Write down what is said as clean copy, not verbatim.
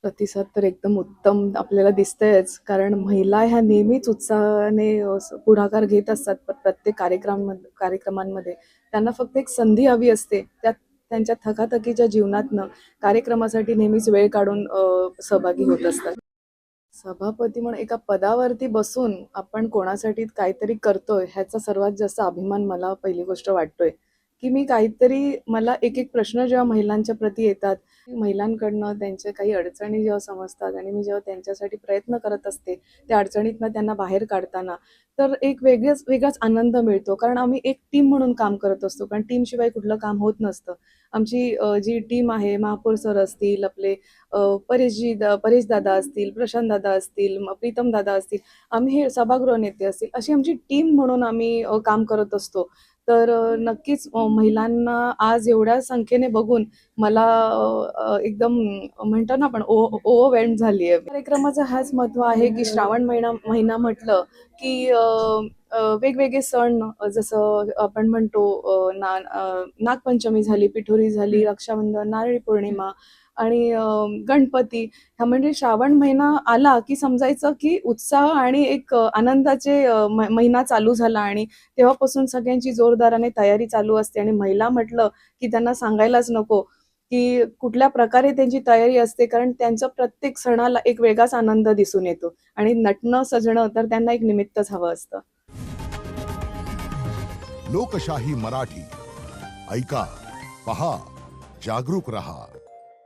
प्रतिसाद तर एकदम उत्तम आपल्याला दिसतंयच. कारण महिला ह्या नेहमीच उत्साहाने पुढाकार घेत असतात प्रत्येक कार्यक्रमांमध्ये. त्यांना फक्त एक संधी हवी असते. त्यात त्यांच्या थकाथकीच्या जीवनातनं कार्यक्रमासाठी नेहमीच वेळ काढून सहभागी होत असतात. सभापती म्हणून एका पदावरती बसून आपण कोणासाठी काहीतरी करतोय ह्याचा सर्वात जास्त अभिमान मला पहिली गोष्ट वाटतोय, की मी काहीतरी मला एक-एक प्रश्न जेव्हा महिलांच्या प्रती येतात, महिलांकडनं त्यांच्या काही अडचणी जेव्हा समजतात आणि मी जेव्हा त्यांच्यासाठी प्रयत्न करत असते, त्या अडचणीतनं त्यांना बाहेर काढताना, तर एक वेगळाच आनंद मिळतो. कारण आम्ही एक टीम म्हणून काम करत असतो. कारण टीमशिवाय कुठलं काम होत नसतं. आमची जी टीम आहे, महापौर सर असतील, आपले परेश दादा असतील, प्रशांत दादा असतील, प्रीतम दादा असतील, आम्ही हे सभागृह नेते असतील, अशी आमची टीम म्हणून आम्ही काम करत असतो. तर नक्कीच महिलांना आज एवढ्या संख्येने बघून मला एकदम म्हणतो ना आपण ओव्हरवेल्म्ड झाली आहे. कार्यक्रमाचं हाच महत्त्व आहे, की श्रावण महिना महिना म्हटलं, की वेगवेगळे सण जसं आपण म्हणतो नागपंचमी झाली, पिठोरी झाली, रक्षाबंधन, नारळी पौर्णिमा आणि गणपती हा म्हणजे श्रावण महिना आला, की समजायचं की उत्साह आणि एक आनंदाचे महिना चालू झाला आणि तेव्हापासून सगळ्यांची जोरदाराने तयारी चालू असते आणि महिला म्हटलं, की त्यांना सांगायलाच नको, की कुठल्या प्रकारे त्यांची तयारी असते. कारण त्यांचा प्रत्येक सणाला एक वेगळाच आनंद दिसून येतो आणि नटणं, सजणं तर त्यांना एक निमित्तच हवं असतं. लोकशाही मराठी ऐका, पहा, जागरूक रहा.